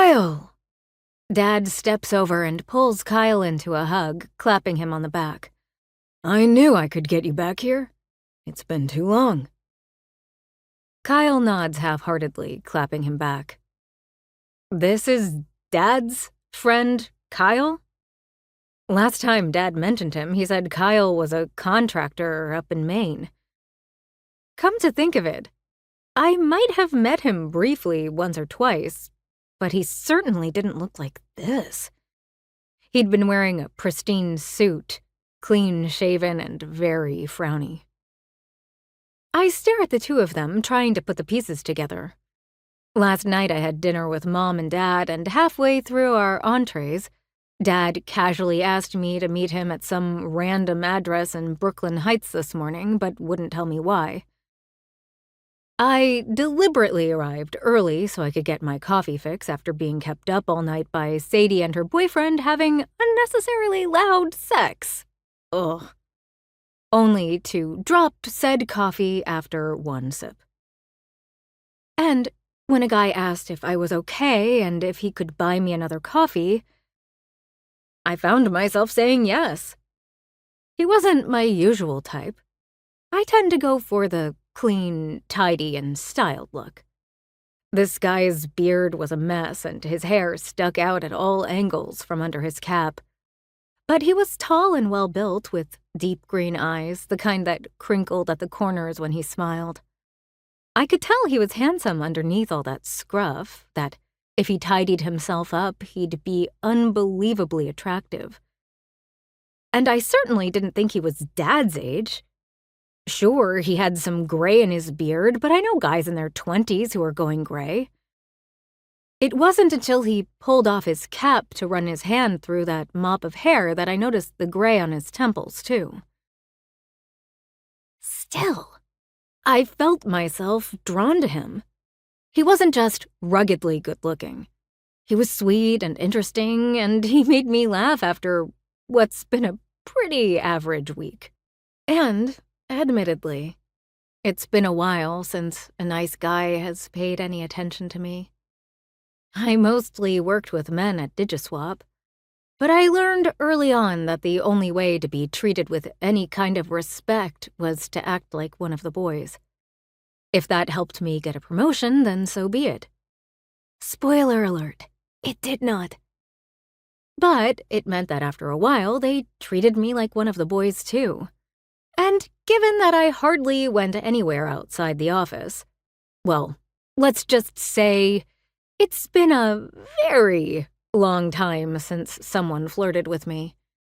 Kyle! Dad steps over and pulls Kyle into a hug, clapping him on the back. I knew I could get you back here. It's been too long. Kyle nods half-heartedly, clapping him back. This is Dad's friend, Kyle? Last time Dad mentioned him, he said Kyle was a contractor up in Maine. Come to think of it, I might have met him briefly once or twice, but he certainly didn't look like this. He'd been wearing a pristine suit, clean-shaven and very frowny. I stare at the two of them, trying to put the pieces together. Last night I had dinner with Mom and Dad, and halfway through our entrees, Dad casually asked me to meet him at some random address in Brooklyn Heights this morning, but wouldn't tell me why. I deliberately arrived early so I could get my coffee fix after being kept up all night by Sadie and her boyfriend having unnecessarily loud sex. Ugh. Only to drop said coffee after one sip. And when a guy asked if I was okay and if he could buy me another coffee, I found myself saying yes. He wasn't my usual type. I tend to go for the clean, tidy, and styled look. This guy's beard was a mess and his hair stuck out at all angles from under his cap. But he was tall and well-built with deep green eyes, the kind that crinkled at the corners when he smiled. I could tell he was handsome underneath all that scruff, that if he tidied himself up, he'd be unbelievably attractive. And I certainly didn't think he was Dad's age. Sure, he had some gray in his beard, but I know guys in their 20s who are going gray. It wasn't until he pulled off his cap to run his hand through that mop of hair that I noticed the gray on his temples, too. Still, I felt myself drawn to him. He wasn't just ruggedly good-looking. He was sweet and interesting, and he made me laugh after what's been a pretty average week. And, admittedly, it's been a while since a nice guy has paid any attention to me. I mostly worked with men at Digiswap, but I learned early on that the only way to be treated with any kind of respect was to act like one of the boys. If that helped me get a promotion, then so be it. Spoiler alert, it did not. But it meant that after a while, they treated me like one of the boys too. And given that I hardly went anywhere outside the office, well, let's just say it's been a very long time since someone flirted with me.